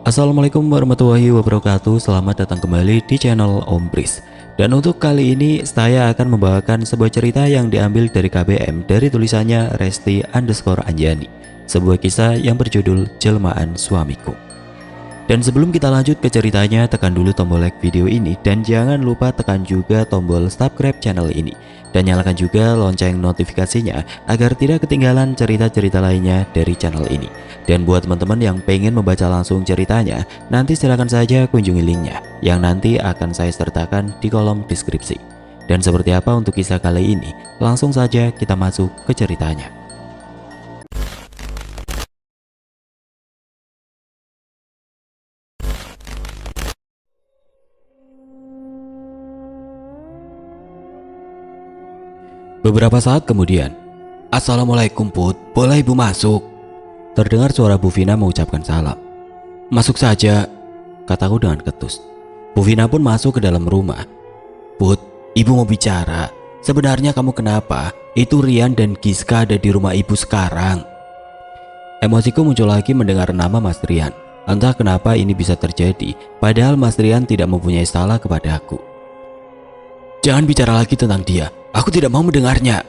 Assalamualaikum warahmatullahi wabarakatuh. Selamat datang kembali di channel Om Pris. Dan untuk kali ini saya akan membawakan sebuah cerita yang diambil dari KBM dari tulisannya Resti_Anjani. Sebuah kisah yang berjudul Jelmaan Suamiku. Dan sebelum kita lanjut ke ceritanya, tekan dulu tombol like video ini dan jangan lupa tekan juga tombol subscribe channel ini dan nyalakan juga lonceng notifikasinya agar tidak ketinggalan cerita-cerita lainnya dari channel ini. Dan buat teman-teman yang pengen membaca langsung ceritanya, nanti silakan saja kunjungi linknya yang nanti akan saya sertakan di kolom deskripsi. Dan seperti apa untuk kisah kali ini? Langsung saja kita masuk ke ceritanya. Beberapa saat kemudian, "Assalamualaikum Put, boleh ibu masuk?" Terdengar suara Bu Vina mengucapkan salam. "Masuk saja," kataku dengan ketus. Bu Vina pun masuk ke dalam rumah. "Put, ibu mau bicara. Sebenarnya kamu kenapa? Itu Rian dan Giska ada di rumah ibu sekarang." Emosiku muncul lagi mendengar nama Mas Rian. Entah kenapa ini bisa terjadi, padahal Mas Rian tidak mempunyai salah kepada aku. "Jangan bicara lagi tentang dia. Aku tidak mau mendengarnya."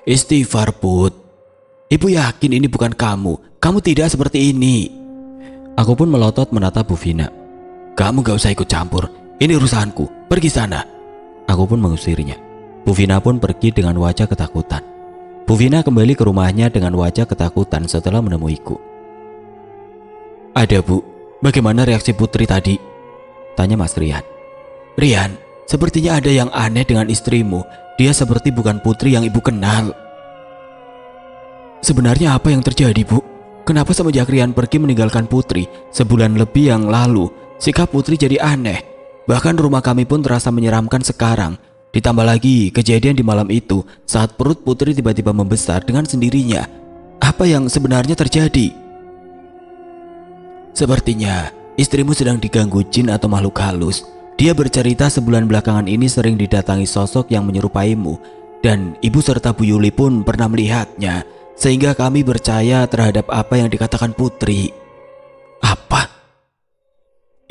"Istighfar Put. Ibu yakin ini bukan kamu. Kamu tidak seperti ini." Aku pun melotot menatap Bu Vina. "Kamu gak usah ikut campur. Ini urusanku. Pergi sana." Aku pun mengusirnya. Bu Vina pun pergi dengan wajah ketakutan. Bu Vina kembali ke rumahnya dengan wajah ketakutan setelah menemuiku. "Ada Bu, bagaimana reaksi Putri tadi?" tanya Mas Rian. "Rian, sepertinya ada yang aneh dengan istrimu. Dia seperti bukan Putri yang ibu kenal." "Sebenarnya apa yang terjadi Bu? Kenapa semenjak Rian pergi meninggalkan Putri sebulan lebih yang lalu, sikap Putri jadi aneh. Bahkan rumah kami pun terasa menyeramkan sekarang. Ditambah lagi kejadian di malam itu saat perut Putri tiba-tiba membesar dengan sendirinya. Apa yang sebenarnya terjadi?" "Sepertinya istrimu sedang diganggu jin atau makhluk halus. Dia bercerita sebulan belakangan ini sering didatangi sosok yang menyerupaimu dan ibu serta Bu Yuli pun pernah melihatnya, sehingga kami percaya terhadap apa yang dikatakan Putri." "Apa?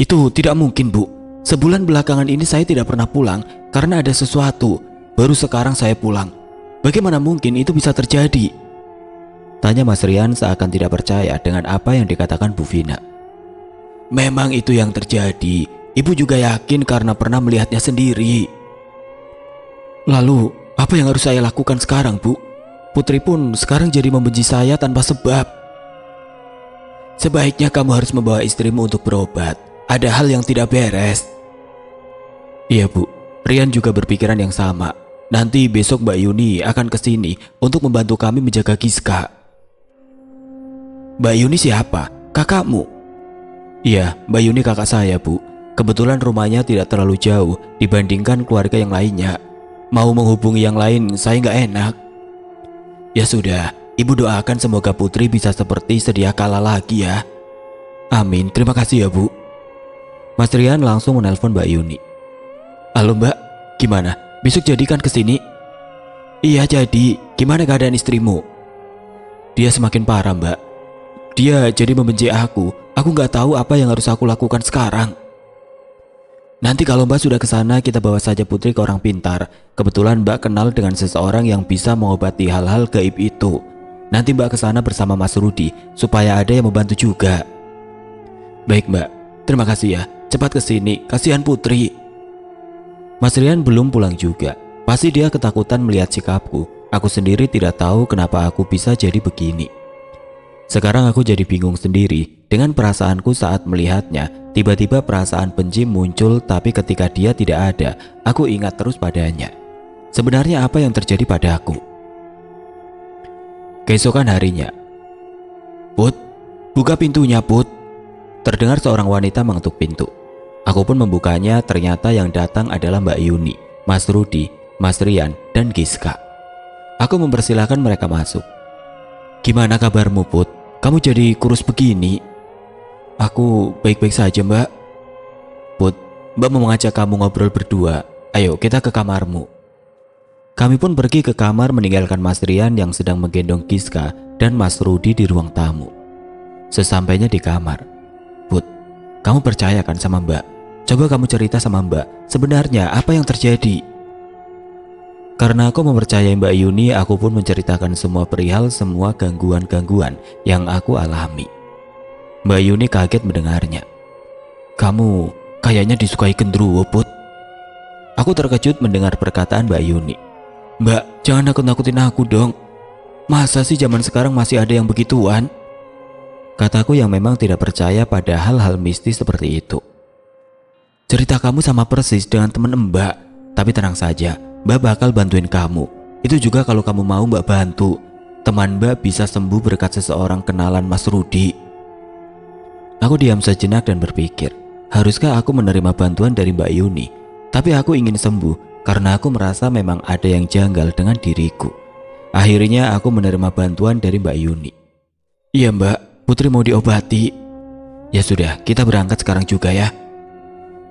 Itu tidak mungkin Bu. Sebulan belakangan ini saya tidak pernah pulang karena ada sesuatu. Baru sekarang saya pulang. Bagaimana mungkin itu bisa terjadi?" tanya Mas Rian seakan tidak percaya dengan apa yang dikatakan Bu Vina. "Memang itu yang terjadi. Ibu juga yakin karena pernah melihatnya sendiri." "Lalu apa yang harus saya lakukan sekarang Bu? Putri pun sekarang jadi membenci saya tanpa sebab." "Sebaiknya kamu harus membawa istrimu untuk berobat. Ada hal yang tidak beres." "Iya Bu, Rian juga berpikiran yang sama. Nanti besok Mbak Yuni akan kesini untuk membantu kami menjaga Giska." "Mbak Yuni siapa? Kakakmu?" "Iya, Mbak Yuni kakak saya Bu. Kebetulan rumahnya tidak terlalu jauh dibandingkan keluarga yang lainnya. Mau menghubungi yang lain saya nggak enak." "Ya sudah, ibu doakan semoga Putri bisa seperti sedia kala lagi ya." "Amin, terima kasih ya Bu." Mas Rian langsung menelpon Mbak Yuni. "Halo Mbak, gimana? Besok jadikan kesini?" "Iya jadi, gimana keadaan istrimu?" "Dia semakin parah Mbak. Dia jadi membenci aku. Aku nggak tahu apa yang harus aku lakukan sekarang." "Nanti kalau Mbak sudah ke sana, kita bawa saja Putri ke orang pintar. Kebetulan Mbak kenal dengan seseorang yang bisa mengobati hal-hal gaib itu. Nanti Mbak ke sana bersama Mas Rudi supaya ada yang membantu juga." "Baik Mbak, terima kasih ya. Cepat ke sini, kasihan Putri." Mas Rian belum pulang juga. Pasti dia ketakutan melihat sikapku. Aku sendiri tidak tahu kenapa aku bisa jadi begini. Sekarang aku jadi bingung sendiri dengan perasaanku saat melihatnya. Tiba-tiba perasaan benci muncul, tapi ketika dia tidak ada, aku ingat terus padanya. Sebenarnya apa yang terjadi pada aku? Keesokan harinya, "Put, buka pintunya Put." Terdengar seorang wanita mengetuk pintu. Aku pun membukanya, ternyata yang datang adalah Mbak Yuni, Mas Rudi, Mas Rian, dan Giska. Aku mempersilahkan mereka masuk. "Gimana kabarmu Put? Kamu jadi kurus begini." "Aku baik-baik saja Mbak." "Put, Mbak mau mengajak kamu ngobrol berdua. Ayo kita ke kamarmu." Kami pun pergi ke kamar meninggalkan Mas Rian yang sedang menggendong Giska dan Mas Rudi di ruang tamu. Sesampainya di kamar, "Put, Kamu percaya kan sama Mbak? Coba kamu cerita sama Mbak, sebenarnya apa yang terjadi? Karena aku mempercayai Mbak Yuni, aku pun menceritakan semua perihal semua gangguan-gangguan yang aku alami. Mbak Yuni kaget mendengarnya. Kamu kayaknya disukai genderuwo, Put. Aku terkejut mendengar perkataan Mbak Yuni. Mbak, jangan nakut-nakutin aku dong. Masa sih zaman sekarang masih ada yang begituan? Kataku yang memang tidak percaya pada hal-hal mistis seperti itu. Cerita kamu sama persis dengan teman Mbak. Tapi tenang saja, Mbak bakal bantuin kamu. Itu juga kalau kamu mau Mbak bantu. Teman Mbak bisa sembuh berkat seseorang kenalan Mas Rudi. Aku diam sejenak dan berpikir, haruskah aku menerima bantuan dari Mbak Yuni? Tapi aku ingin sembuh karena aku merasa memang ada yang janggal dengan diriku. Akhirnya aku menerima bantuan dari Mbak Yuni. Iya Mbak, Putri mau diobati. Ya sudah, kita berangkat sekarang juga ya.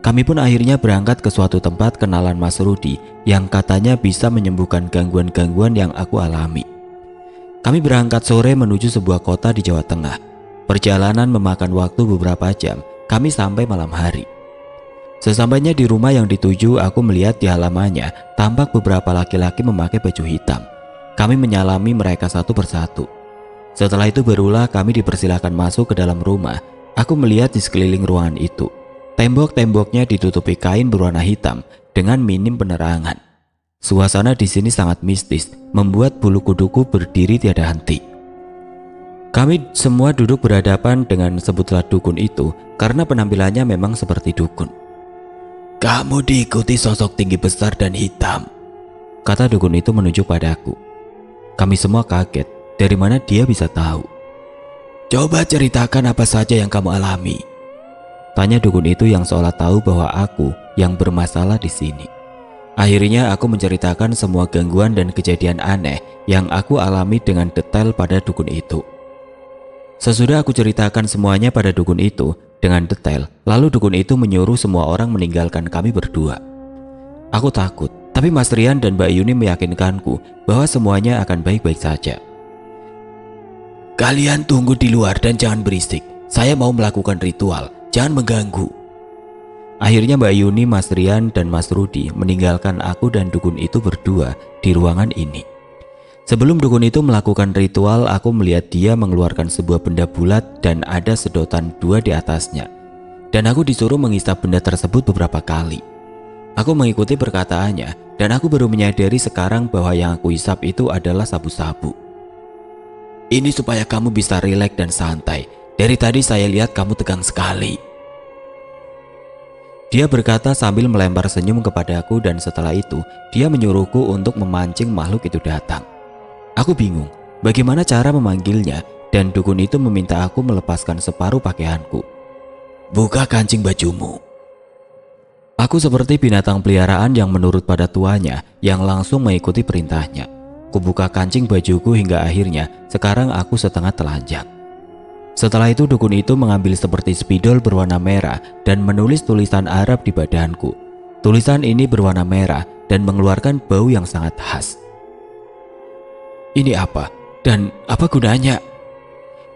Kami pun akhirnya berangkat ke suatu tempat kenalan Mas Rudi yang katanya bisa menyembuhkan gangguan-gangguan yang aku alami. Kami berangkat sore menuju sebuah kota di Jawa Tengah. Perjalanan memakan waktu beberapa jam, kami sampai malam hari. Sesampainya di rumah yang dituju, aku melihat di halamannya tampak beberapa laki-laki memakai baju hitam. Kami menyalami mereka satu persatu. Setelah itu barulah kami dipersilakan masuk ke dalam rumah. Aku melihat di sekeliling ruangan itu, tembok-temboknya ditutupi kain berwarna hitam dengan minim penerangan. Suasana di sini sangat mistis, membuat bulu kuduku berdiri tiada henti. Kami semua duduk berhadapan dengan sebutlah dukun itu karena penampilannya memang seperti dukun. Kamu diikuti sosok tinggi besar dan hitam, kata dukun itu menunjuk padaku. Kami semua kaget, dari mana dia bisa tahu. Coba ceritakan apa saja yang kamu alami, tanya dukun itu yang seolah tahu bahwa aku yang bermasalah di sini. Akhirnya aku menceritakan semua gangguan dan kejadian aneh yang aku alami dengan detail pada dukun itu. Sesudah aku ceritakan semuanya pada dukun itu dengan detail, lalu dukun itu menyuruh semua orang meninggalkan kami berdua. Aku takut, tapi Mas Rian dan Mbak Yuni meyakinkanku bahwa semuanya akan baik-baik saja. Kalian tunggu di luar dan jangan berisik. Saya mau melakukan ritual, jangan mengganggu. Akhirnya Mbak Yuni, Mas Rian, dan Mas Rudi meninggalkan aku dan dukun itu berdua di ruangan ini. Sebelum dukun itu melakukan ritual, aku melihat dia mengeluarkan sebuah benda bulat dan ada sedotan 2 di atasnya. Dan aku disuruh menghisap benda tersebut beberapa kali. Aku mengikuti perkataannya dan aku baru menyadari sekarang bahwa yang aku hisap itu adalah sabu-sabu. Ini supaya kamu bisa rileks dan santai. Dari tadi saya lihat kamu tegang sekali, dia berkata sambil melempar senyum kepadaku, dan setelah itu dia menyuruhku untuk memancing makhluk itu datang. Aku bingung bagaimana cara memanggilnya dan dukun itu meminta aku melepaskan separuh pakaianku. Buka kancing bajumu. Aku seperti binatang peliharaan yang menurut pada tuannya yang langsung mengikuti perintahnya. Kubuka kancing bajuku hingga akhirnya sekarang aku setengah telanjang. Setelah itu dukun itu mengambil seperti spidol berwarna merah dan menulis tulisan Arab di badanku. Tulisan ini berwarna merah dan mengeluarkan bau yang sangat khas. Ini apa? Dan apa gunanya?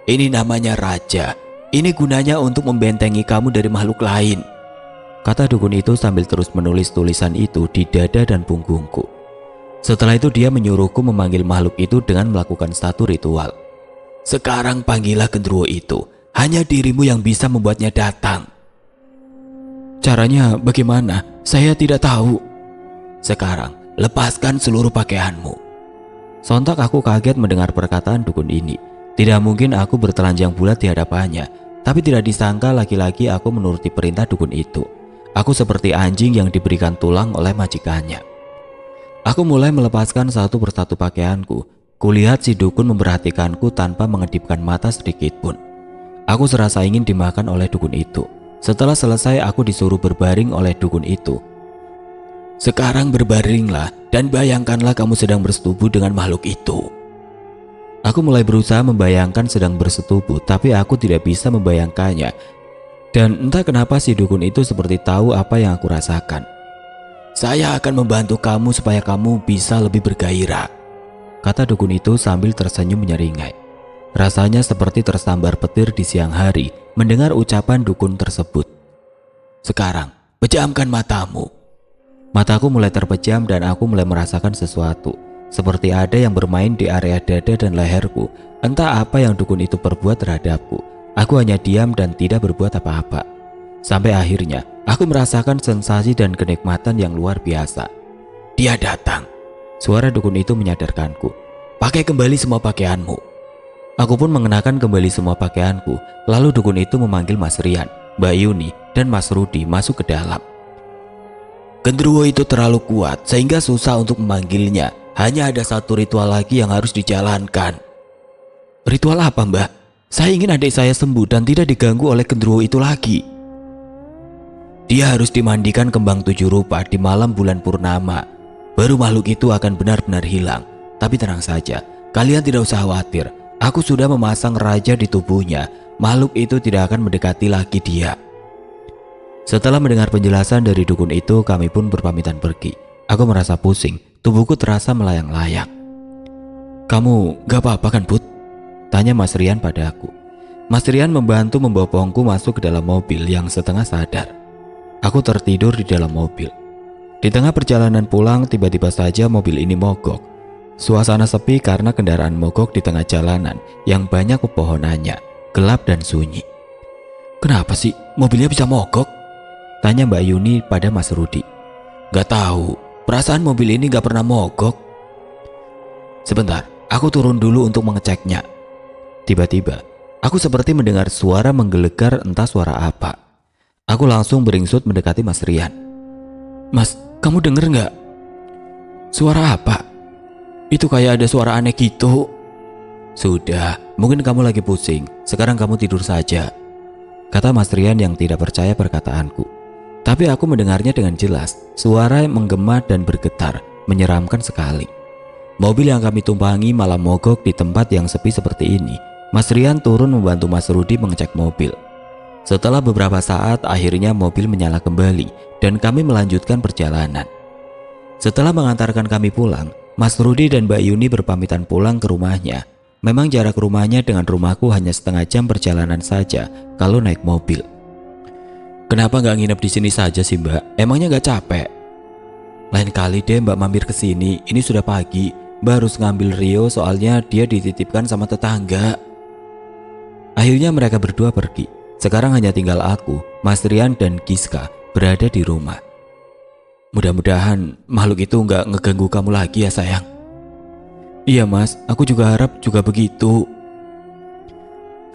Ini namanya raja. Ini gunanya untuk membentengi kamu dari makhluk lain, kata dukun itu sambil terus menulis tulisan itu di dada dan punggungku. Setelah itu dia menyuruhku memanggil makhluk itu dengan melakukan satu ritual. Sekarang panggillah genderuwo itu. Hanya dirimu yang bisa membuatnya datang. Caranya bagaimana? Saya tidak tahu. Sekarang lepaskan seluruh pakaianmu. Sontak aku kaget mendengar perkataan dukun ini. Tidak mungkin aku bertelanjang bulat di hadapannya. Tapi tidak disangka lagi-lagi aku menuruti perintah dukun itu. Aku seperti anjing yang diberikan tulang oleh majikannya. Aku mulai melepaskan satu persatu pakaianku. Kulihat si dukun memperhatikanku tanpa mengedipkan mata sedikit pun. Aku serasa ingin dimakan oleh dukun itu. Setelah selesai aku disuruh berbaring oleh dukun itu. Sekarang berbaringlah dan bayangkanlah kamu sedang bersetubuh dengan makhluk itu. Aku mulai berusaha membayangkan sedang bersetubuh, tapi aku tidak bisa membayangkannya. Dan entah kenapa si dukun itu seperti tahu apa yang aku rasakan. Saya akan membantu kamu supaya kamu bisa lebih bergairah, kata dukun itu sambil tersenyum menyeringai. Rasanya seperti tersambar petir di siang hari mendengar ucapan dukun tersebut. Sekarang, pejamkan matamu. Mataku mulai terpejam dan aku mulai merasakan sesuatu. Seperti ada yang bermain di area dada dan leherku. Entah apa yang dukun itu perbuat terhadapku. Aku hanya diam dan tidak berbuat apa-apa. Sampai akhirnya, aku merasakan sensasi dan kenikmatan yang luar biasa. Dia datang. Suara dukun itu menyadarkanku. Pakai kembali semua pakaianmu. Aku pun mengenakan kembali semua pakaianku. Lalu dukun itu memanggil Mas Rian, Mbak Yuni, dan Mas Rudi masuk ke dalam. Genderuwo itu terlalu kuat sehingga susah untuk memanggilnya. Hanya ada satu ritual lagi yang harus dijalankan. Ritual apa, Mbak? Saya ingin adik saya sembuh dan tidak diganggu oleh genderuwo itu lagi. Dia harus dimandikan kembang 7 rupa di malam bulan purnama. Baru makhluk itu akan benar-benar hilang. Tapi tenang saja, kalian tidak usah khawatir. Aku sudah memasang raja di tubuhnya. Makhluk itu tidak akan mendekati lagi dia. Setelah mendengar penjelasan dari dukun itu, kami pun berpamitan pergi. Aku merasa pusing, tubuhku terasa melayang-layang. Kamu gak apa-apa kan, Put? Tanya Mas Rian padaku. Mas Rian membantu membawa Pongku masuk ke dalam mobil yang setengah sadar. Aku tertidur di dalam mobil. Di tengah perjalanan pulang, tiba-tiba saja mobil ini mogok. Suasana sepi karena kendaraan mogok di tengah jalanan yang banyak pepohonannya, gelap dan sunyi. Kenapa sih mobilnya bisa mogok? Tanya Mbak Yuni pada Mas Rudi. Gak tahu, perasaan mobil ini gak pernah mogok. Sebentar, aku turun dulu untuk mengeceknya. Tiba-tiba, aku seperti mendengar suara menggelegar, entah suara apa. Aku langsung beringsut mendekati Mas Rian. Mas, kamu denger gak? Suara apa? Itu kayak ada suara aneh gitu. Sudah, mungkin kamu lagi pusing. Sekarang kamu tidur saja, kata Mas Rian yang tidak percaya perkataanku. Tapi aku mendengarnya dengan jelas. Suara yang menggema dan bergetar, menyeramkan sekali. Mobil yang kami tumpangi malah mogok di tempat yang sepi seperti ini. Mas Rian turun membantu Mas Rudi mengecek mobil. Setelah beberapa saat, akhirnya mobil menyala kembali dan kami melanjutkan perjalanan. Setelah mengantarkan kami pulang, Mas Rudi dan Mbak Yuni berpamitan pulang ke rumahnya. Memang jarak rumahnya dengan rumahku hanya setengah jam perjalanan saja kalau naik mobil. Kenapa nggak nginep di sini saja sih, Mbak? Emangnya nggak capek? Lain kali deh Mbak mampir ke sini. Ini sudah pagi. Mbak harus ngambil Rio soalnya dia dititipkan sama tetangga. Akhirnya mereka berdua pergi. Sekarang hanya tinggal aku, Mas Rian dan Giska berada di rumah. Mudah-mudahan makhluk itu nggak ngeganggu kamu lagi ya sayang. Iya Mas, aku juga harap juga begitu.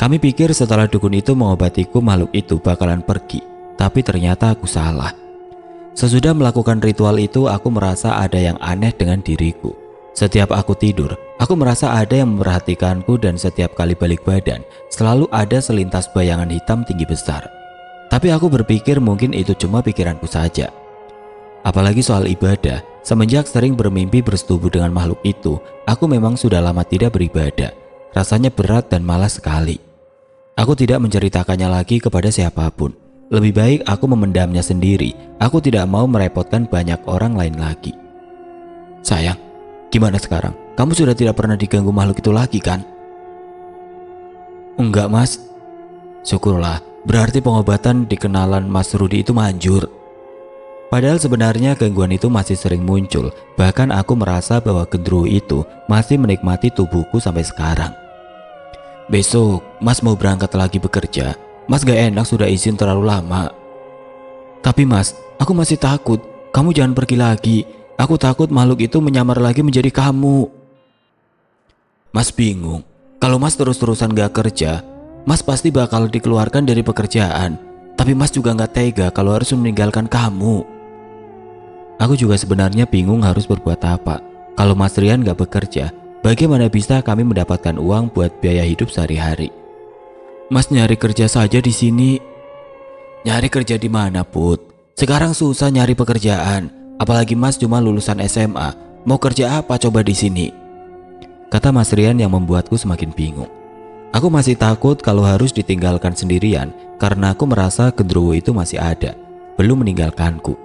Kami pikir setelah dukun itu mengobatiku, makhluk itu bakalan pergi. Tapi ternyata aku salah. Sesudah melakukan ritual itu, aku merasa ada yang aneh dengan diriku. Setiap aku tidur, aku merasa ada yang memperhatikanku dan setiap kali balik badan, selalu ada selintas bayangan hitam tinggi besar. Tapi aku berpikir mungkin itu cuma pikiranku saja. Apalagi soal ibadah, semenjak sering bermimpi bersetubuh dengan makhluk itu, aku memang sudah lama tidak beribadah. Rasanya berat dan malas sekali. Aku tidak menceritakannya lagi kepada siapapun. Lebih baik aku memendamnya sendiri. Aku tidak mau merepotkan banyak orang lain lagi. Sayang, gimana sekarang? Kamu sudah tidak pernah diganggu makhluk itu lagi kan? Enggak Mas. Syukurlah, berarti pengobatan di kenalan Mas Rudi itu manjur. Padahal sebenarnya gangguan itu masih sering muncul. Bahkan aku merasa bahwa genderuwo itu masih menikmati tubuhku sampai sekarang. Besok Mas mau berangkat lagi bekerja. Mas gak enak sudah izin terlalu lama. Tapi Mas, aku masih takut. Kamu jangan pergi lagi. Aku takut makhluk itu menyamar lagi menjadi kamu. Mas bingung. Kalau Mas terus-terusan gak kerja, Mas pasti bakal dikeluarkan dari pekerjaan. Tapi Mas juga gak tega kalau harus meninggalkan kamu. Aku juga sebenarnya bingung harus berbuat apa. Kalau Mas Rian gak bekerja, bagaimana bisa kami mendapatkan uang buat biaya hidup sehari-hari? Mas nyari kerja saja di sini. Nyari kerja di mana, Put? Sekarang susah nyari pekerjaan. Apalagi Mas cuma lulusan SMA. Mau kerja apa coba di sini? Kata Mas Rian yang membuatku semakin bingung. Aku masih takut kalau harus ditinggalkan sendirian karena aku merasa genderuwo itu masih ada, belum meninggalkanku.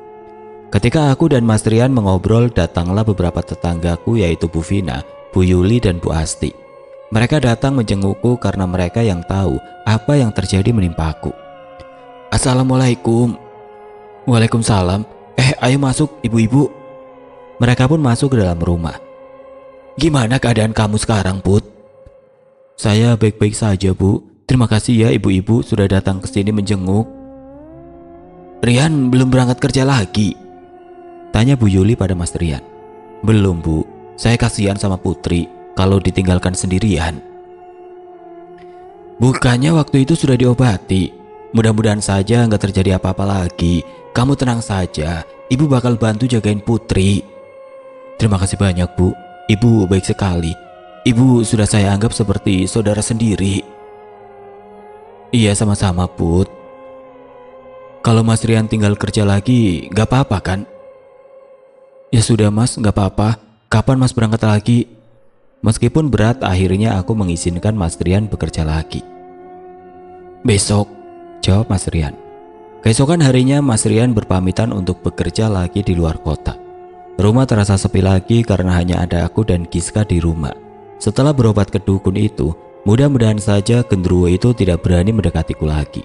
Ketika aku dan Mas Rian mengobrol, datanglah beberapa tetanggaku yaitu Bu Vina, Bu Yuli dan Bu Asti. Mereka datang menjengukku karena mereka yang tahu apa yang terjadi menimpaku. Assalamualaikum. Waalaikumsalam. Ayo masuk ibu-ibu. Mereka pun masuk ke dalam rumah. Gimana keadaan kamu sekarang, Put? Saya baik-baik saja, Bu. Terima kasih ya ibu-ibu sudah datang ke sini menjenguk. Rian belum berangkat kerja lagi? Tanya Bu Yuli pada Mas Rian. Belum, Bu. Saya kasihan sama Putri kalau ditinggalkan sendirian. Bukannya waktu itu sudah diobati. Mudah-mudahan saja nggak terjadi apa-apa lagi. Kamu tenang saja, Ibu bakal bantu jagain Putri. Terima kasih banyak, Bu. Ibu baik sekali. Ibu sudah saya anggap seperti saudara sendiri. Iya, sama-sama, Put. Kalau Mas Rian tinggal kerja lagi, nggak apa-apa kan? Ya sudah, Mas, nggak apa-apa. Kapan Mas berangkat lagi? Meskipun berat, akhirnya aku mengizinkan Mas Rian bekerja lagi. Besok, jawab Mas Rian. Keesokan harinya Mas Rian berpamitan untuk bekerja lagi di luar kota. Rumah terasa sepi lagi karena hanya ada aku dan Giska di rumah. Setelah berobat ke dukun itu, mudah-mudahan saja genderuwo itu tidak berani mendekatiku lagi.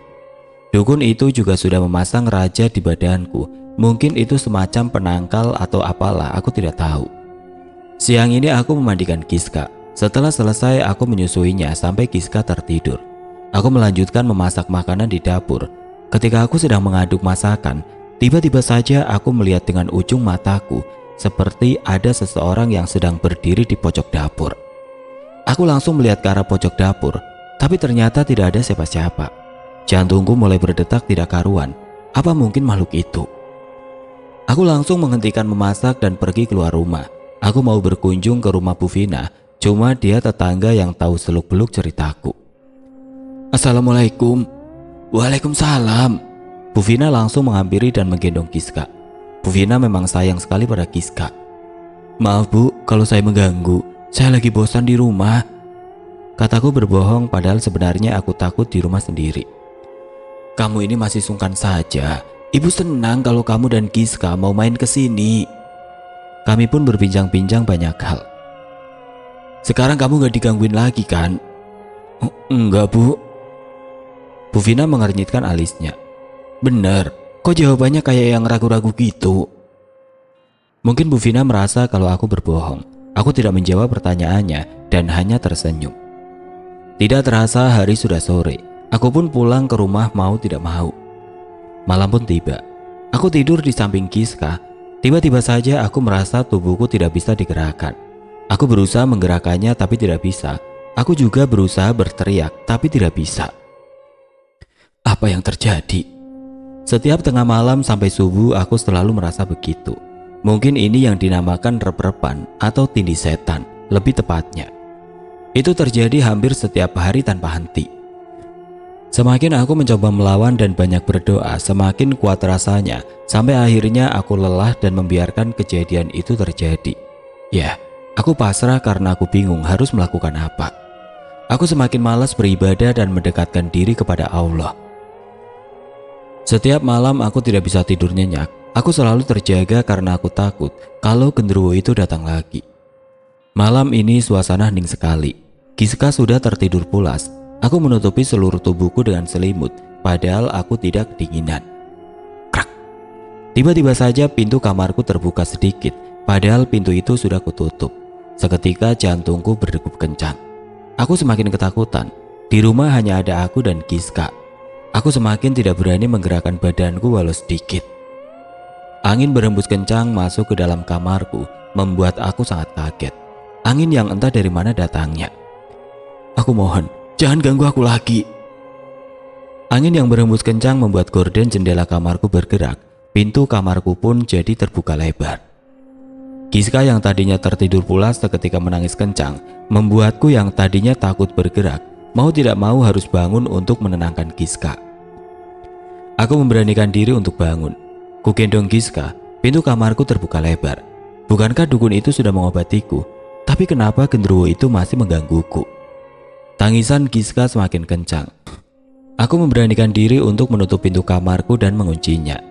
Dukun itu juga sudah memasang raja di badanku. Mungkin itu semacam penangkal atau apalah, aku tidak tahu. Siang ini aku memandikan Giska. Setelah selesai aku menyusuinya sampai Giska tertidur. Aku melanjutkan memasak makanan di dapur. Ketika aku sedang mengaduk masakan, tiba-tiba saja aku melihat dengan ujung mataku seperti ada seseorang yang sedang berdiri di pojok dapur. Aku langsung melihat ke arah pojok dapur, tapi ternyata tidak ada siapa-siapa. Jantungku mulai berdetak tidak karuan. Apa mungkin makhluk itu? Aku langsung menghentikan memasak dan pergi keluar rumah. Aku mau berkunjung ke rumah Bu Vina, cuma dia tetangga yang tahu seluk-beluk ceritaku. Assalamualaikum. Waalaikumsalam. Bu Vina langsung menghampiri dan menggendong Giska. Bu Vina memang sayang sekali pada Giska. Maaf Bu, kalau saya mengganggu. Saya lagi bosan di rumah. Kataku berbohong padahal sebenarnya aku takut di rumah sendiri. Kamu ini masih sungkan saja. Ibu senang kalau kamu dan Giska mau main ke sini. Kami pun berbincang-bincang banyak hal. Sekarang kamu gak digangguin lagi kan? Oh, enggak Bu. Bu Vina mengernyitkan alisnya. Bener, kok jawabannya kayak yang ragu-ragu gitu? Mungkin Bu Vina merasa kalau aku berbohong. Aku tidak menjawab pertanyaannya dan hanya tersenyum. Tidak terasa hari sudah sore. Aku pun pulang ke rumah mau tidak mau. Malam pun tiba. Aku tidur di samping Giska. Tiba-tiba saja aku merasa tubuhku tidak bisa digerakkan. Aku berusaha menggerakkannya tapi tidak bisa. Aku juga berusaha berteriak tapi tidak bisa. Apa yang terjadi? Setiap tengah malam sampai subuh aku selalu merasa begitu. Mungkin ini yang dinamakan rep-repan atau tindih setan, lebih tepatnya. Itu terjadi hampir setiap hari tanpa henti. Semakin aku mencoba melawan dan banyak berdoa, semakin kuat rasanya, sampai akhirnya aku lelah dan membiarkan kejadian itu terjadi. Ya, aku pasrah karena aku bingung harus melakukan apa. Aku semakin malas beribadah dan mendekatkan diri kepada Allah. Setiap malam aku tidak bisa tidur nyenyak. Aku selalu terjaga karena aku takut kalau genderuwo itu datang lagi. Malam ini suasana hening sekali. Giska sudah tertidur pulas. Aku menutupi seluruh tubuhku dengan selimut, padahal aku tidak kedinginan. Krak. Tiba-tiba saja pintu kamarku terbuka sedikit, padahal pintu itu sudah kututup. Seketika jantungku berdegup kencang. Aku semakin ketakutan. Di rumah hanya ada aku dan Giska. Aku semakin tidak berani menggerakkan badanku walau sedikit. Angin berhembus kencang masuk ke dalam kamarku, membuat aku sangat kaget. Angin yang entah dari mana datangnya. Aku mohon, jangan ganggu aku lagi. Angin yang berhembus kencang membuat gorden jendela kamarku bergerak. Pintu kamarku pun jadi terbuka lebar. Giska yang tadinya tertidur pulas seketika menangis kencang, membuatku yang tadinya takut bergerak, mau tidak mau harus bangun untuk menenangkan Giska. Aku memberanikan diri untuk bangun. Ku gendong Giska, pintu kamarku terbuka lebar. Bukankah dukun itu sudah mengobatiku? Tapi kenapa genderuwo itu masih menggangguku? Tangisan Giska semakin kencang. Aku memberanikan diri untuk menutup pintu kamarku dan menguncinya.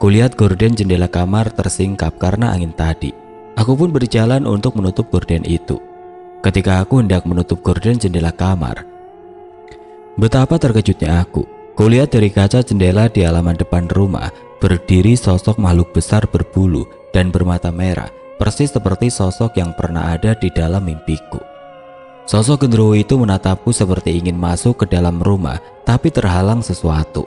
Kulihat gorden jendela kamar tersingkap karena angin tadi. Aku pun berjalan untuk menutup gorden itu. ketika aku hendak menutup gorden jendela kamar. Betapa terkejutnya aku. Kulihat dari kaca jendela di halaman depan rumah berdiri sosok makhluk besar berbulu dan bermata merah, persis seperti sosok yang pernah ada di dalam mimpiku. Sosok genderuwo itu menatapku seperti ingin masuk ke dalam rumah, tapi terhalang sesuatu.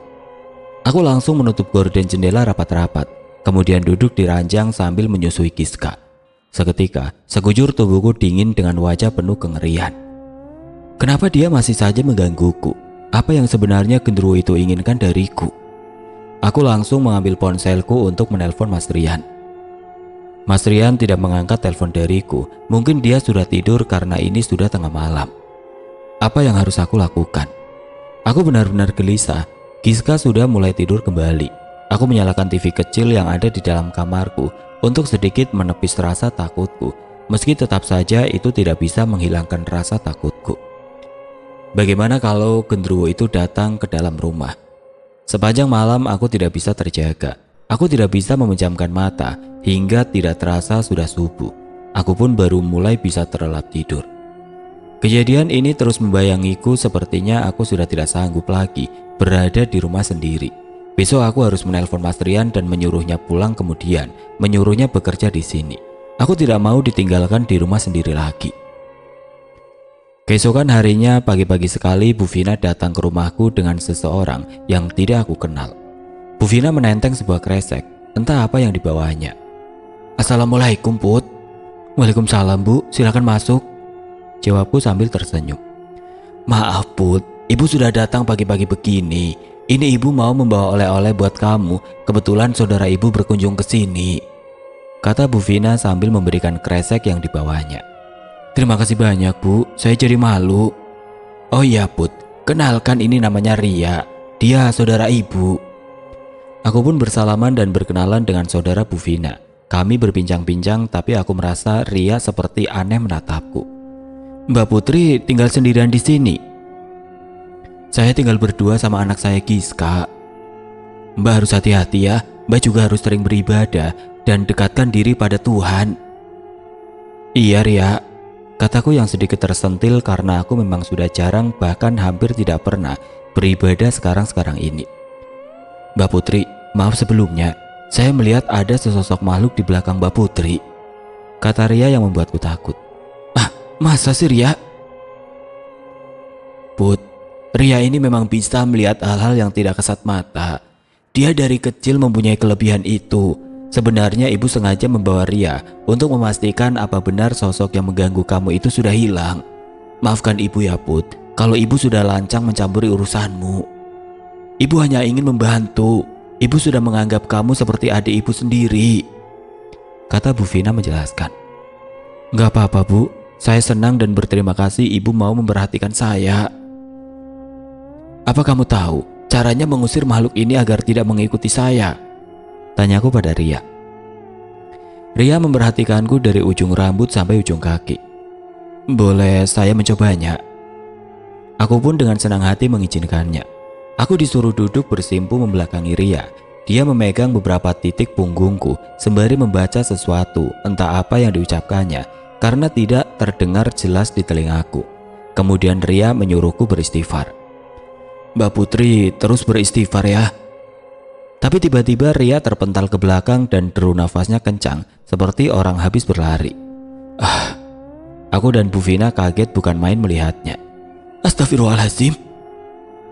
Aku langsung menutup gorden jendela rapat-rapat, kemudian duduk di ranjang sambil menyusui Giska. Seketika, sekujur tubuhku dingin dengan wajah penuh kengerian. Kenapa dia masih saja menggangguku? Apa yang sebenarnya genderuwo itu inginkan dariku? Aku langsung mengambil ponselku untuk menelpon Mas Rian. Mas Rian tidak mengangkat telepon dariku. Mungkin dia sudah tidur karena ini sudah tengah malam. Apa yang harus aku lakukan? Aku benar-benar gelisah. Giska sudah mulai tidur kembali. Aku menyalakan TV kecil yang ada di dalam kamarku untuk sedikit menepis rasa takutku, meski tetap saja itu tidak bisa menghilangkan rasa takutku. Bagaimana kalau genderuwo itu datang ke dalam rumah? Sepanjang malam aku tidak bisa terjaga. Aku tidak bisa memejamkan mata hingga tidak terasa sudah subuh. Aku pun baru mulai bisa terlelap tidur. Kejadian ini terus membayangiku, sepertinya aku sudah tidak sanggup lagi berada di rumah sendiri. Besok aku harus menelpon Mas Rian dan menyuruhnya pulang, kemudian menyuruhnya bekerja di sini. Aku tidak mau ditinggalkan di rumah sendiri lagi. Keesokan harinya pagi-pagi sekali Bu Vina datang ke rumahku dengan seseorang yang tidak aku kenal. Bu Vina menenteng sebuah kresek, entah apa yang dibawanya. Assalamualaikum Put. Waalaikumsalam Bu, silakan masuk, jawabku sambil tersenyum. Maaf Put, Ibu sudah datang pagi-pagi begini. Ini Ibu mau membawa oleh-oleh buat kamu. Kebetulan saudara Ibu berkunjung ke sini, kata Bu Vina sambil memberikan kresek yang dibawanya. Terima kasih banyak Bu, saya jadi malu. Oh iya Put, kenalkan ini namanya Ria. Dia saudara Ibu. Aku pun bersalaman dan berkenalan dengan saudara Bu Vina. Kami berbincang-bincang, tapi aku merasa Ria seperti aneh menatapku. Mbak Putri tinggal sendirian di sini? Saya tinggal berdua sama anak saya Giska. Mbak harus hati-hati ya, Mbak juga harus sering beribadah dan dekatkan diri pada Tuhan. Iya Ria, kataku yang sedikit tersentil karena aku memang sudah jarang, bahkan hampir tidak pernah beribadah sekarang-sekarang ini. Mbak Putri, maaf sebelumnya, saya melihat ada sesosok makhluk di belakang Mbak Putri, kata Ria yang membuatku takut. Ah, masa sih Ria? Put, Ria ini memang bisa melihat hal-hal yang tidak kasat mata. Dia dari kecil mempunyai kelebihan itu. Sebenarnya Ibu sengaja membawa Ria untuk memastikan apa benar sosok yang mengganggu kamu itu sudah hilang. Maafkan Ibu ya Put, kalau Ibu sudah lancang mencampuri urusanmu. Ibu hanya ingin membantu. Ibu sudah menganggap kamu seperti adik Ibu sendiri, kata Bu Vina menjelaskan. Gak apa-apa Bu, saya senang dan berterima kasih Ibu mau memperhatikan saya. Apa kamu tahu caranya mengusir makhluk ini agar tidak mengikuti saya? Tanyaku pada Ria. Ria memperhatikanku dari ujung rambut sampai ujung kaki. Boleh saya mencobanya? Aku pun dengan senang hati mengizinkannya. Aku disuruh duduk bersimpu membelakangi Ria. Dia memegang beberapa titik punggungku sembari membaca sesuatu, entah apa yang diucapkannya, karena tidak terdengar jelas di telingaku. Kemudian Ria menyuruhku beristighfar. Mbak Putri terus beristighfar ya. Tapi tiba-tiba Ria terpental ke belakang dan deru nafasnya kencang seperti orang habis berlari. Aku dan Bu Vina kaget bukan main melihatnya. Astagfirullahaladzim.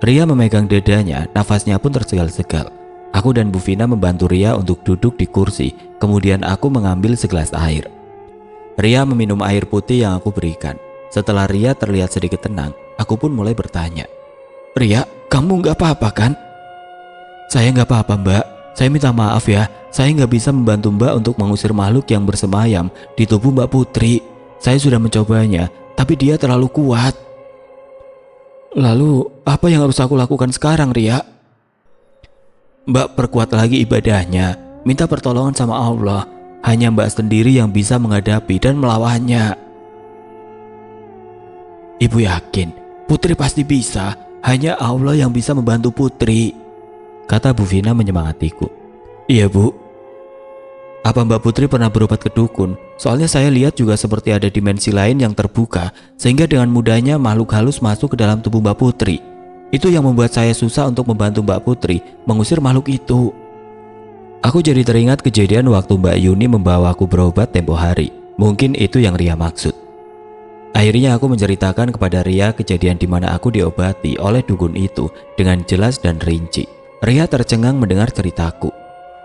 Ria memegang dadanya, nafasnya pun tersegal-segal. Aku dan Bu Vina membantu Ria untuk duduk di kursi, kemudian aku mengambil segelas air. Ria meminum air putih yang aku berikan. Setelah Ria terlihat sedikit tenang, aku pun mulai bertanya. Ria, kamu nggak apa-apa kan? Saya nggak apa-apa Mbak, saya minta maaf ya. Saya nggak bisa membantu Mbak untuk mengusir makhluk yang bersemayam di tubuh Mbak Putri. Saya sudah mencobanya, tapi dia terlalu kuat. Lalu apa yang harus aku lakukan sekarang Ria? Mbak perkuat lagi ibadahnya, minta pertolongan sama Allah. Hanya Mbak sendiri yang bisa menghadapi dan melawannya. Ibu yakin Putri pasti bisa. Hanya Allah yang bisa membantu Putri, kata Bu Vina menyemangatiku. Iya Bu. Apa Mbak Putri pernah berobat ke dukun? Soalnya saya lihat juga seperti ada dimensi lain yang terbuka, sehingga dengan mudahnya makhluk halus masuk ke dalam tubuh Mbak Putri. Itu yang membuat saya susah untuk membantu Mbak Putri mengusir makhluk itu. Aku jadi teringat kejadian waktu Mbak Yuni membawa aku berobat tempo hari. Mungkin itu yang Ria maksud. Akhirnya aku menceritakan kepada Ria kejadian di mana aku diobati oleh dukun itu dengan jelas dan rinci. Ria tercengang mendengar ceritaku.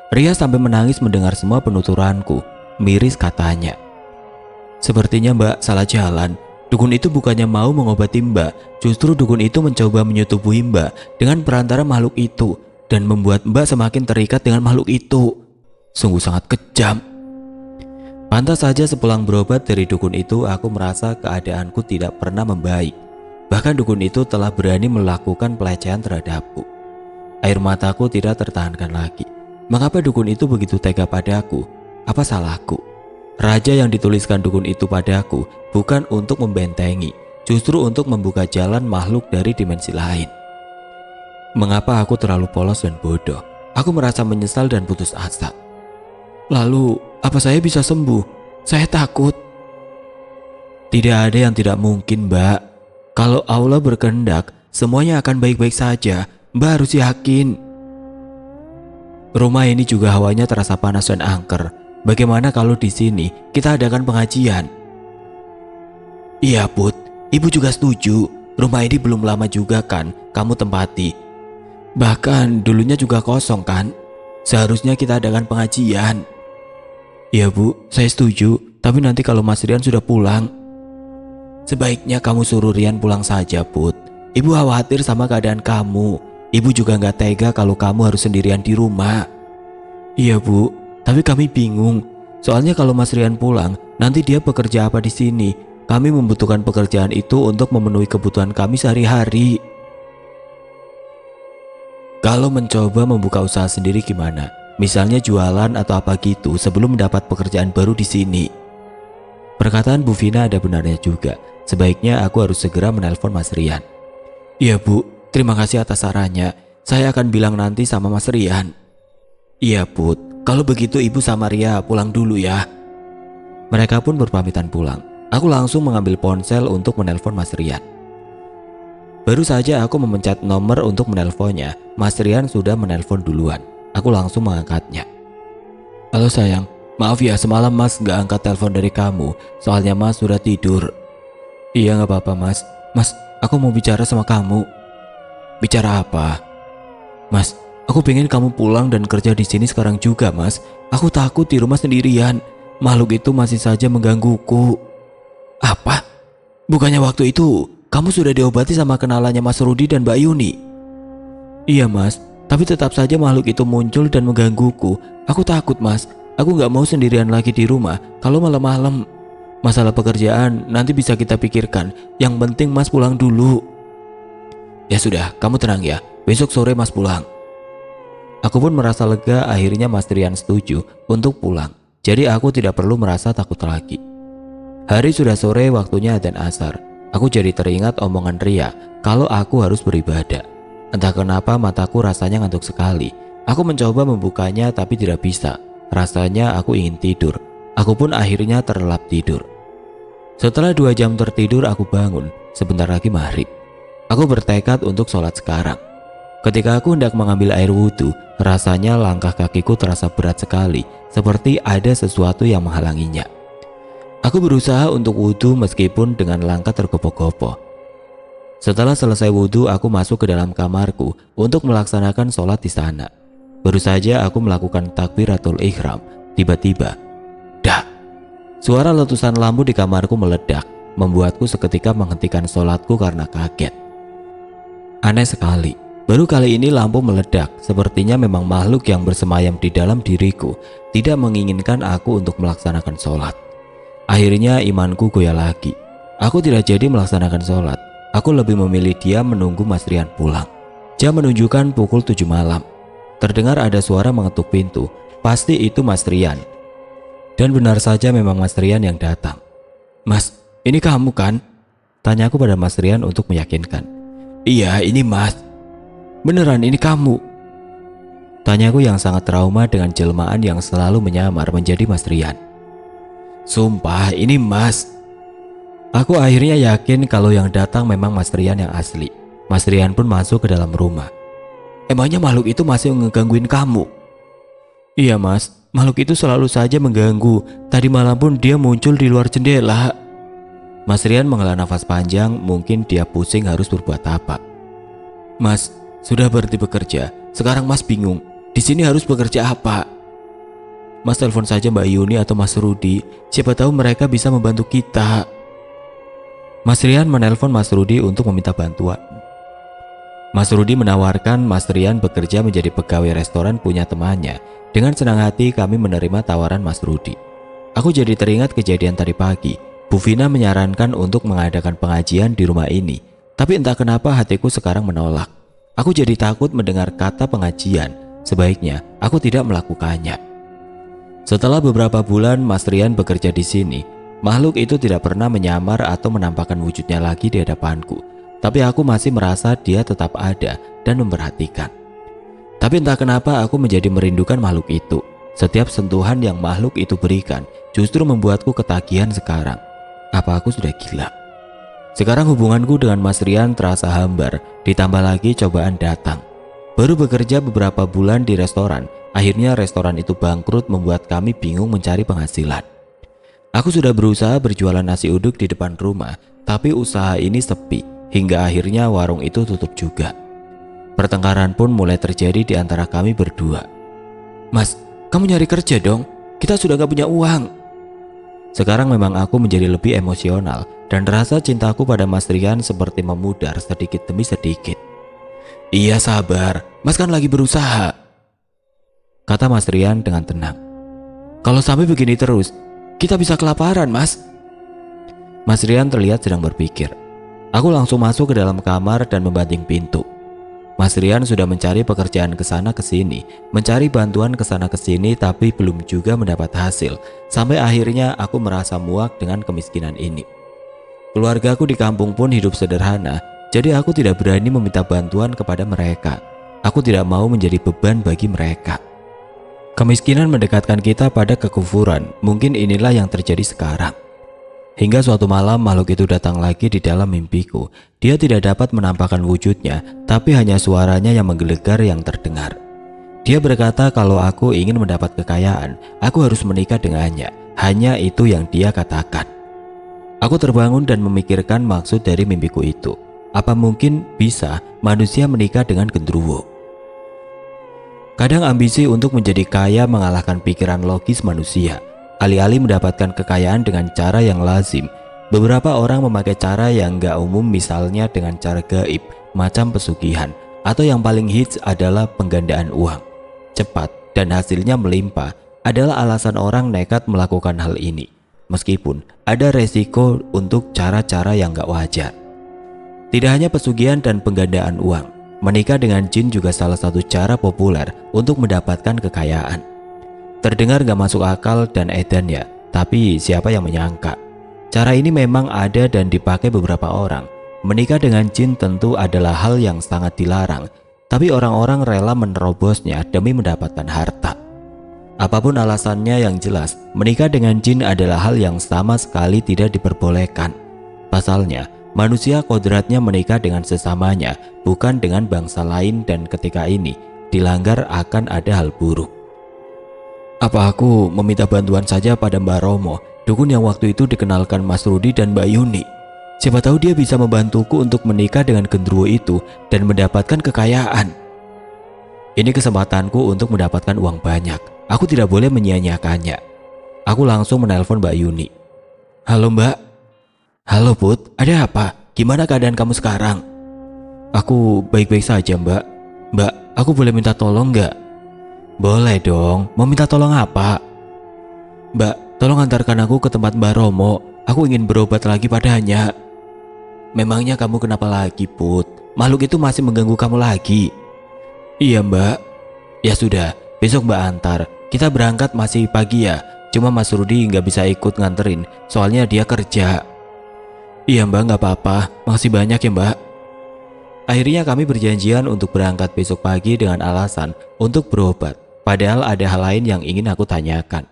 Ria sampai menangis mendengar semua penuturanku. Miris katanya, "Sepertinya Mbak salah jalan. Dukun itu bukannya mau mengobati Mbak, justru dukun itu mencoba menyetubuhi Mbak dengan perantara makhluk itu dan membuat Mbak semakin terikat dengan makhluk itu. Sungguh sangat kejam." Pantas saja sepulang berobat dari dukun itu aku merasa keadaanku tidak pernah membaik. Bahkan dukun itu telah berani melakukan pelecehan terhadapku. Air mataku tidak tertahankan lagi. Mengapa dukun itu begitu tega padaku? Apa salahku? Raja yang dituliskan dukun itu padaku bukan untuk membentengi, justru untuk membuka jalan makhluk dari dimensi lain. Mengapa aku terlalu polos dan bodoh? Aku merasa menyesal dan putus asa. Lalu, apa saya bisa sembuh? Saya takut. Tidak ada yang tidak mungkin, Mbak. Kalau Allah berkehendak, semuanya akan baik-baik saja. Mbak harus yakin. Rumah ini juga hawanya terasa panas dan angker. Bagaimana kalau di sini kita adakan pengajian? Iya, Put. Ibu juga setuju. Rumah ini belum lama juga kan kamu tempati. Bahkan dulunya juga kosong kan? Seharusnya kita adakan pengajian. Iya, Bu. Saya setuju. Tapi nanti kalau Mas Rian sudah pulang, sebaiknya kamu suruh Rian pulang saja, Put. Ibu khawatir sama keadaan kamu. Ibu juga nggak tega kalau kamu harus sendirian di rumah. Iya, Bu, tapi kami bingung. Soalnya kalau Mas Rian pulang, nanti dia bekerja apa di sini? Kami membutuhkan pekerjaan itu untuk memenuhi kebutuhan kami sehari-hari. Kalau mencoba membuka usaha sendiri gimana? Misalnya jualan atau apa gitu sebelum mendapat pekerjaan baru di sini. Perkataan Bu Vina ada benarnya juga. Sebaiknya aku harus segera menelpon Mas Rian. Iya, Bu. Terima kasih atas sarannya. Saya akan bilang nanti sama Mas Rian. Iya, Put. Kalau begitu Ibu sama Ria pulang dulu ya. Mereka pun berpamitan pulang. Aku langsung mengambil ponsel untuk menelpon Mas Rian. Baru saja aku memencet nomor untuk menelponnya, Mas Rian sudah menelpon duluan. Aku langsung mengangkatnya. Halo sayang, maaf ya semalam Mas gak angkat telepon dari kamu. Soalnya Mas sudah tidur. Iya gak apa-apa Mas. Mas, aku mau bicara sama kamu. Bicara apa? Mas, aku pengen kamu pulang dan kerja di sini sekarang juga, Mas. Aku takut di rumah sendirian. Makhluk itu masih saja menggangguku. Apa? Bukannya waktu itu kamu sudah diobati sama kenalannya Mas Rudi dan Mbak Yuni? Iya, Mas. Tapi tetap saja makhluk itu muncul dan menggangguku. Aku takut, Mas. Aku gak mau sendirian lagi di rumah kalau malam-malam. Masalah pekerjaan nanti bisa kita pikirkan. Yang penting Mas pulang dulu. Ya sudah, kamu tenang ya. Besok sore Mas pulang. Aku pun merasa lega akhirnya Mas Rian setuju untuk pulang. Jadi aku tidak perlu merasa takut lagi. Hari sudah sore, waktunya adzan asar. Aku jadi teringat omongan Ria kalau aku harus beribadah. Entah kenapa mataku rasanya ngantuk sekali. Aku mencoba membukanya tapi tidak bisa. Rasanya aku ingin tidur. Aku pun akhirnya terlelap tidur. Setelah 2 jam tertidur aku bangun. Sebentar lagi maghrib. Aku bertekad untuk sholat sekarang. Ketika aku hendak mengambil air wudhu, rasanya langkah kakiku terasa berat sekali, seperti ada sesuatu yang menghalanginya. Aku berusaha untuk wudhu meskipun dengan langkah tergopoh-gopoh. Setelah selesai wudhu, aku masuk ke dalam kamarku untuk melaksanakan sholat di sana. Baru saja aku melakukan takbiratul ihram, tiba-tiba, dak! Suara letusan lampu di kamarku meledak, membuatku seketika menghentikan sholatku karena kaget. Aneh sekali, baru kali ini lampu meledak. Sepertinya memang makhluk yang bersemayam di dalam diriku tidak menginginkan aku untuk melaksanakan sholat. Akhirnya imanku goyah lagi. Aku tidak jadi melaksanakan sholat. Aku lebih memilih diam menunggu Mas Rian pulang. Jam menunjukkan pukul 7 malam. Terdengar ada suara mengetuk pintu. Pasti itu Mas Rian. Dan benar saja memang Mas Rian yang datang. Mas, ini kamu kan? Tanyaku pada Mas Rian untuk meyakinkan. Iya, ini Mas. Beneran ini kamu? Tanyaku yang sangat trauma dengan jelmaan yang selalu menyamar menjadi Mas Rian. Sumpah ini Mas. Aku akhirnya yakin kalau yang datang memang Mas Rian yang asli. Mas Rian pun masuk ke dalam rumah. Emangnya makhluk itu masih ngegangguin kamu? Iya Mas, makhluk itu selalu saja mengganggu. Tadi malam pun dia muncul di luar jendela. Mas Rian menghela nafas panjang, mungkin dia pusing harus berbuat apa. Mas, sudah berhenti bekerja. Sekarang Mas bingung, di sini harus bekerja apa? Mas telepon saja Mbak Yuni atau Mas Rudi, siapa tahu mereka bisa membantu kita. Mas Rian menelpon Mas Rudi untuk meminta bantuan. Mas Rudi menawarkan Mas Rian bekerja menjadi pegawai restoran punya temannya. Dengan senang hati kami menerima tawaran Mas Rudi. Aku jadi teringat kejadian tadi pagi. Bu Vina menyarankan untuk mengadakan pengajian di rumah ini. Tapi entah kenapa hatiku sekarang menolak. Aku jadi takut mendengar kata pengajian. Sebaiknya aku tidak melakukannya. Setelah beberapa bulan Mas Rian bekerja di sini, makhluk itu tidak pernah menyamar atau menampakkan wujudnya lagi di hadapanku. Tapi aku masih merasa dia tetap ada dan memperhatikan. Tapi entah kenapa aku menjadi merindukan makhluk itu. Setiap sentuhan yang makhluk itu berikan justru membuatku ketagihan sekarang. Apa aku sudah gila? Sekarang hubunganku dengan Mas Rian terasa hambar, ditambah lagi cobaan datang. Baru bekerja beberapa bulan di restoran, akhirnya restoran itu bangkrut membuat kami bingung mencari penghasilan. Aku sudah berusaha berjualan nasi uduk di depan rumah, tapi usaha ini sepi, hingga akhirnya warung itu tutup juga. Pertengkaran pun mulai terjadi di antara kami berdua. Mas, kamu nyari kerja dong, kita sudah gak punya uang. Sekarang memang aku menjadi lebih emosional dan rasa cintaku pada Mas Rian seperti memudar sedikit demi sedikit. Iya sabar, Mas kan lagi berusaha, kata Mas Rian dengan tenang. Kalau sampai begini terus, kita bisa kelaparan Mas. Mas Rian terlihat sedang berpikir. Aku langsung masuk ke dalam kamar dan membanting pintu. Mas Rian sudah mencari pekerjaan ke sana ke sini, mencari bantuan ke sana ke sini, tapi belum juga mendapat hasil. Sampai akhirnya aku merasa muak dengan kemiskinan ini. Keluargaku di kampung pun hidup sederhana, jadi aku tidak berani meminta bantuan kepada mereka. Aku tidak mau menjadi beban bagi mereka. Kemiskinan mendekatkan kita pada kekufuran. Mungkin inilah yang terjadi sekarang. Hingga suatu malam makhluk itu datang lagi di dalam mimpiku. Dia tidak dapat menampakkan wujudnya, tapi hanya suaranya yang menggelegar yang terdengar. Dia berkata kalau aku ingin mendapat kekayaan, aku harus menikah dengannya. Hanya itu yang dia katakan. Aku terbangun dan memikirkan maksud dari mimpiku itu. Apa mungkin bisa manusia menikah dengan genderuwo? Kadang ambisi untuk menjadi kaya mengalahkan pikiran logis manusia. Alih-alih mendapatkan kekayaan dengan cara yang lazim, beberapa orang memakai cara yang gak umum, misalnya dengan cara gaib, macam pesugihan, atau yang paling hits adalah penggandaan uang. Cepat dan hasilnya melimpah adalah alasan orang nekat melakukan hal ini, meskipun ada resiko untuk cara-cara yang gak wajar. Tidak hanya pesugihan dan penggandaan uang, menikah dengan jin juga salah satu cara populer untuk mendapatkan kekayaan. Terdengar gak masuk akal dan edan ya, tapi siapa yang menyangka. Cara ini memang ada dan dipakai beberapa orang. Menikah dengan jin tentu adalah hal yang sangat dilarang, tapi orang-orang rela menerobosnya demi mendapatkan harta. Apapun alasannya, yang jelas menikah dengan jin adalah hal yang sama sekali tidak diperbolehkan. Pasalnya, manusia kodratnya menikah dengan sesamanya, bukan dengan bangsa lain, dan ketika ini dilanggar akan ada hal buruk. Apa aku meminta bantuan saja pada Mbak Romo, dukun yang waktu itu dikenalkan Mas Rudi dan Mbak Yuni? Siapa tahu dia bisa membantuku untuk menikah dengan genderuwo itu dan mendapatkan kekayaan. Ini kesempatanku untuk mendapatkan uang banyak. Aku tidak boleh menyia-nyiakannya. Aku langsung menelpon Mbak Yuni. Halo Mbak. Halo Put, ada apa? Gimana keadaan kamu sekarang? Aku baik-baik saja Mbak. Mbak, aku boleh minta tolong nggak? Boleh dong, mau minta tolong apa? Mbak, tolong antarkan aku ke tempat Mbak Romo. Aku ingin berobat lagi padanya. Memangnya kamu kenapa lagi Put? Makhluk itu masih mengganggu kamu lagi? Iya Mbak. Ya sudah, besok Mbak antar. Kita berangkat masih pagi ya. Cuma Mas Rudi nggak bisa ikut nganterin, soalnya dia kerja. Iya Mbak, nggak apa-apa. Makasih banyak ya Mbak. Akhirnya kami berjanjian untuk berangkat besok pagi dengan alasan untuk berobat. Padahal ada hal lain yang ingin aku tanyakan.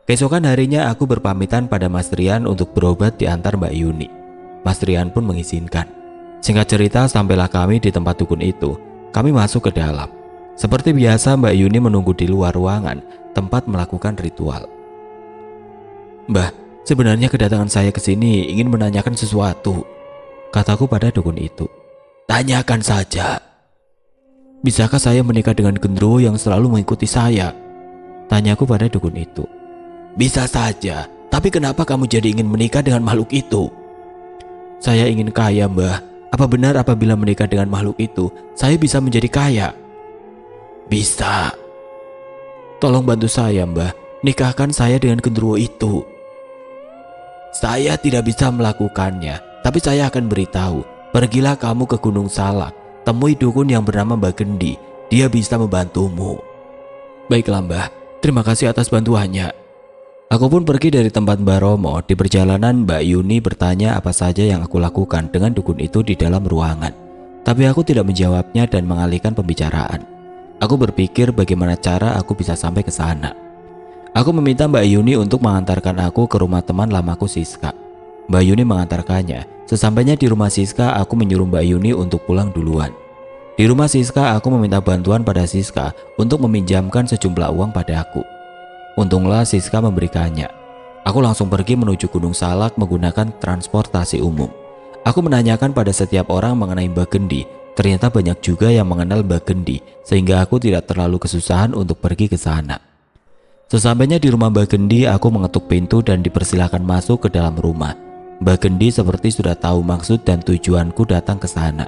Keesokan harinya aku berpamitan pada Mas Rian untuk berobat diantar Mbak Yuni. Mas Rian pun mengizinkan. Singkat cerita, sampailah kami di tempat dukun itu. Kami masuk ke dalam. Seperti biasa, Mbak Yuni menunggu di luar ruangan tempat melakukan ritual. "Mbah, sebenarnya kedatangan saya ke sini ingin menanyakan sesuatu," kataku pada dukun itu. "Tanyakan saja." "Bisakah saya menikah dengan gendruwo yang selalu mengikuti saya?" tanyaku pada dukun itu. "Bisa saja, tapi kenapa kamu jadi ingin menikah dengan makhluk itu?" "Saya ingin kaya, Mbah. Apa benar apabila menikah dengan makhluk itu, saya bisa menjadi kaya?" "Bisa." "Tolong bantu saya, Mbah. Nikahkan saya dengan gendruwo itu." "Saya tidak bisa melakukannya, tapi saya akan beritahu. Pergilah kamu ke Gunung Salak, temui dukun yang bernama Mbak Gendi. Dia bisa membantumu." "Baiklah, Mbah. Terima kasih atas bantuannya." Aku pun pergi dari tempat Mbak Romo. Di perjalanan, Mbak Yuni bertanya apa saja yang aku lakukan dengan dukun itu di dalam ruangan. Tapi aku tidak menjawabnya dan mengalihkan pembicaraan. Aku berpikir bagaimana cara aku bisa sampai ke sana. Aku meminta Mbak Yuni untuk mengantarkan aku ke rumah teman lamaku Siska. Mbak Yuni mengantarkannya. Sesampainya di rumah Siska, aku menyuruh Mbak Yuni untuk pulang duluan. Di rumah Siska, aku meminta bantuan pada Siska untuk meminjamkan sejumlah uang padaku. Untunglah Siska memberikannya. Aku langsung pergi menuju Gunung Salak menggunakan transportasi umum. Aku menanyakan pada setiap orang mengenai Mbak Gendi. Ternyata banyak juga yang mengenal Mbak Gendi, sehingga aku tidak terlalu kesusahan untuk pergi ke sana. Sesampainya di rumah Mbak Gendi, aku mengetuk pintu dan dipersilakan masuk ke dalam rumah. Mbak Gendi seperti sudah tahu maksud dan tujuanku datang ke sana.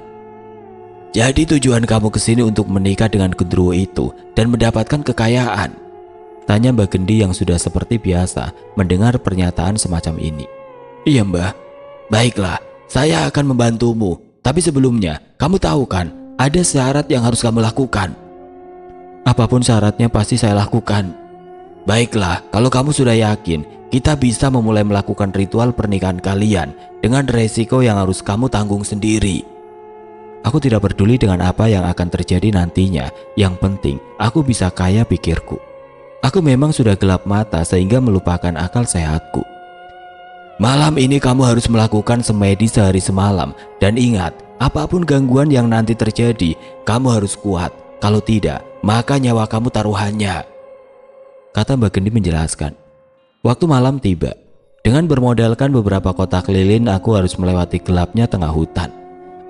"Jadi tujuan kamu ke sini untuk menikah dengan gendruwo itu dan mendapatkan kekayaan?" tanya Mbak Gendi yang sudah seperti biasa mendengar pernyataan semacam ini. "Iya, Mbah." "Baiklah, saya akan membantumu. Tapi sebelumnya, kamu tahu kan, ada syarat yang harus kamu lakukan." "Apapun syaratnya pasti saya lakukan." "Baiklah, kalau kamu sudah yakin, kita bisa memulai melakukan ritual pernikahan kalian dengan resiko yang harus kamu tanggung sendiri." Aku tidak peduli dengan apa yang akan terjadi nantinya. Yang penting, aku bisa kaya, pikirku. Aku memang sudah gelap mata sehingga melupakan akal sehatku. "Malam ini kamu harus melakukan semedi sehari semalam. Dan ingat, apapun gangguan yang nanti terjadi, kamu harus kuat. Kalau tidak, maka nyawa kamu taruhannya," kata Mbak Gendi menjelaskan. Waktu malam tiba. Dengan bermodalkan beberapa kotak lilin, aku harus melewati gelapnya tengah hutan.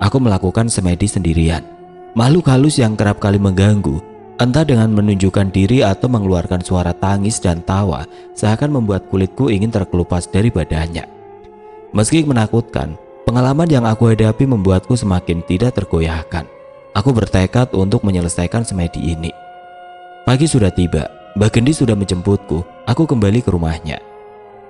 Aku melakukan semedi sendirian. Makhluk halus yang kerap kali mengganggu, entah dengan menunjukkan diri atau mengeluarkan suara tangis dan tawa, seakan membuat kulitku ingin terkelupas dari badannya. Meski menakutkan, pengalaman yang aku hadapi membuatku semakin tidak tergoyahkan. Aku bertekad untuk menyelesaikan semedi ini. Pagi sudah tiba. Mbak Gendi sudah menjemputku. Aku kembali ke rumahnya.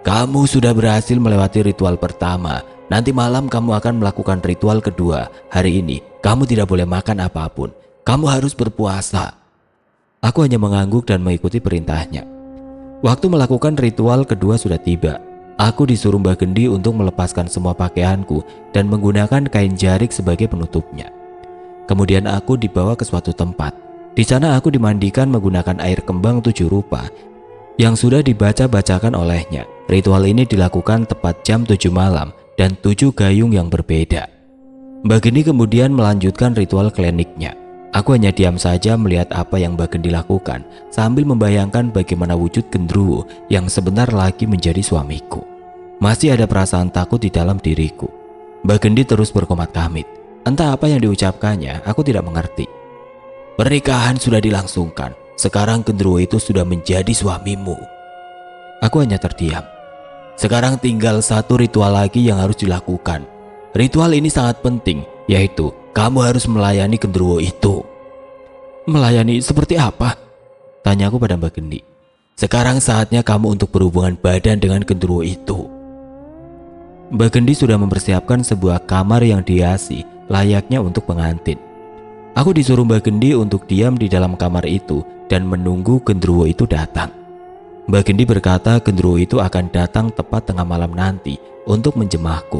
"Kamu sudah berhasil melewati ritual pertama. Nanti malam kamu akan melakukan ritual kedua. Hari ini kamu tidak boleh makan apapun. Kamu harus berpuasa." Aku hanya mengangguk dan mengikuti perintahnya. Waktu melakukan ritual kedua sudah tiba. Aku disuruh Mbak Gendi untuk melepaskan semua pakaianku dan menggunakan kain jarik sebagai penutupnya. Kemudian aku dibawa ke suatu tempat. Di sana aku dimandikan menggunakan air kembang 7 rupa yang sudah dibaca-bacakan olehnya. Ritual ini dilakukan tepat jam 7 malam dan 7 gayung yang berbeda. Mbak Gendi kemudian melanjutkan ritual kliniknya. Aku hanya diam saja melihat apa yang Mbak Gendi lakukan sambil membayangkan bagaimana wujud gendruwo yang sebentar lagi menjadi suamiku. Masih ada perasaan takut di dalam diriku. Mbak Gendi terus berkomat-kamit. Entah apa yang diucapkannya, aku tidak mengerti. "Pernikahan sudah dilangsungkan. Sekarang gendruwo itu sudah menjadi suamimu." Aku hanya terdiam. Sekarang tinggal satu ritual lagi yang harus dilakukan. Ritual ini sangat penting, yaitu kamu harus melayani gendruwo itu. "Melayani seperti apa?" tanyaku pada Mbak Gendi. "Sekarang saatnya kamu untuk berhubungan badan dengan gendruwo itu." Mbak Gendi sudah mempersiapkan sebuah kamar yang dihiasi layaknya untuk pengantin. Aku disuruh Mbak Gendi untuk diam di dalam kamar itu dan menunggu gendruwo itu datang. Mbak Gendi berkata gendruwo itu akan datang tepat tengah malam nanti untuk menjemahku.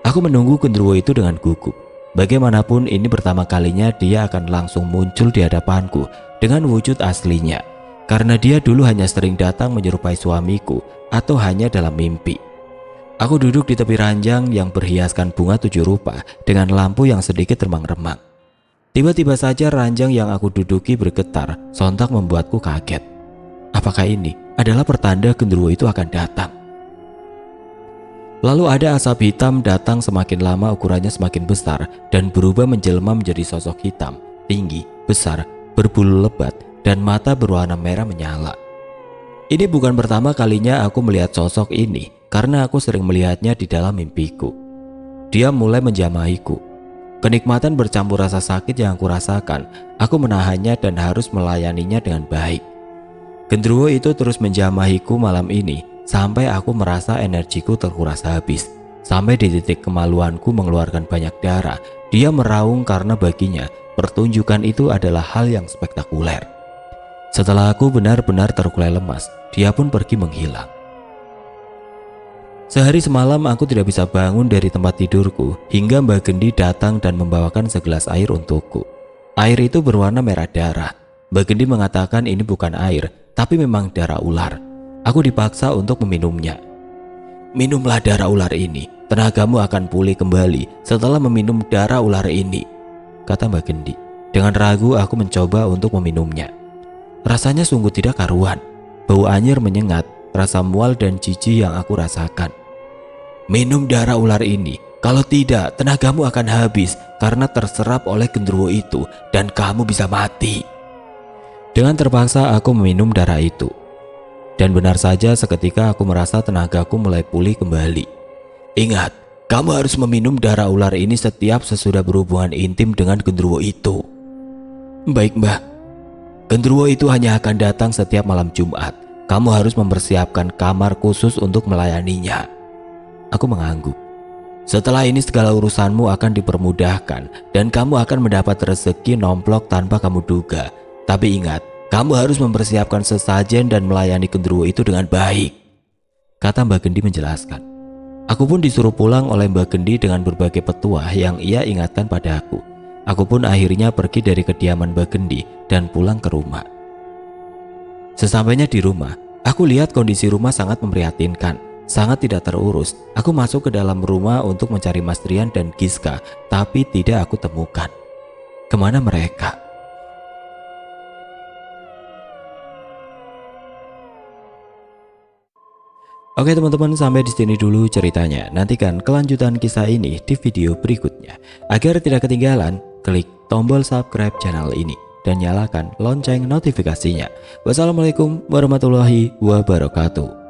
Aku menunggu gendruwo itu dengan gugup. Bagaimanapun ini pertama kalinya dia akan langsung muncul di hadapanku dengan wujud aslinya. Karena dia dulu hanya sering datang menyerupai suamiku atau hanya dalam mimpi. Aku duduk di tepi ranjang yang berhiaskan bunga 7 rupa dengan lampu yang sedikit remang-remang. Tiba-tiba saja ranjang yang aku duduki bergetar, sontak membuatku kaget. Apakah ini adalah pertanda genderuwo itu akan datang? Lalu ada asap hitam datang, semakin lama ukurannya semakin besar dan berubah menjelma menjadi sosok hitam, tinggi, besar, berbulu lebat, dan mata berwarna merah menyala. Ini bukan pertama kalinya aku melihat sosok ini karena aku sering melihatnya di dalam mimpiku. Dia mulai menjamahiku. Kenikmatan bercampur rasa sakit yang aku rasakan, aku menahannya dan harus melayaninya dengan baik. Genderuwo itu terus menjamahiku malam ini sampai aku merasa energiku terkuras habis. Sampai di titik kemaluanku mengeluarkan banyak darah, dia meraung karena baginya pertunjukan itu adalah hal yang spektakuler. Setelah aku benar-benar terkulai lemas, dia pun pergi menghilang. Sehari semalam aku tidak bisa bangun dari tempat tidurku hingga Mbak Gendi datang dan membawakan segelas air untukku. Air itu berwarna merah darah. Mbak Gendi mengatakan ini bukan air, tapi memang darah ular. Aku dipaksa untuk meminumnya. Minumlah darah ular ini, tenagamu akan pulih kembali setelah meminum darah ular ini, kata Mbak Gendi. Dengan ragu aku mencoba untuk meminumnya. Rasanya sungguh tidak karuan. Bau anyir menyengat, rasa mual dan jijik yang aku rasakan. Minum darah ular ini, kalau tidak tenagamu akan habis karena terserap oleh genderuwo itu dan kamu bisa mati. Dengan terpaksa aku meminum darah itu. Dan benar saja seketika aku merasa tenagaku mulai pulih kembali. Ingat, kamu harus meminum darah ular ini setiap sesudah berhubungan intim dengan genderuwo itu. Baik Mbah. Genderuwo itu hanya akan datang setiap malam Jumat. Kamu harus mempersiapkan kamar khusus untuk melayaninya. Aku mengangguk. Setelah ini segala urusanmu akan dipermudahkan dan kamu akan mendapat rezeki nomplok tanpa kamu duga. Tapi ingat, kamu harus mempersiapkan sesajen dan melayani genderuwo itu dengan baik, kata Mbak Gendi menjelaskan. Aku pun disuruh pulang oleh Mbak Gendi dengan berbagai petuah yang ia ingatkan padaku. Aku pun akhirnya pergi dari kediaman Mbak Gendi dan pulang ke rumah. Sesampainya di rumah, aku lihat kondisi rumah sangat memprihatinkan, sangat tidak terurus. Aku masuk ke dalam rumah untuk mencari Mas Rian dan Giska, tapi tidak aku temukan. Kemana mereka? Oke teman-teman, sampai di sini dulu ceritanya. Nantikan kelanjutan kisah ini di video berikutnya. Agar tidak ketinggalan, klik tombol subscribe channel ini dan nyalakan lonceng notifikasinya. Wassalamualaikum warahmatullahi wabarakatuh.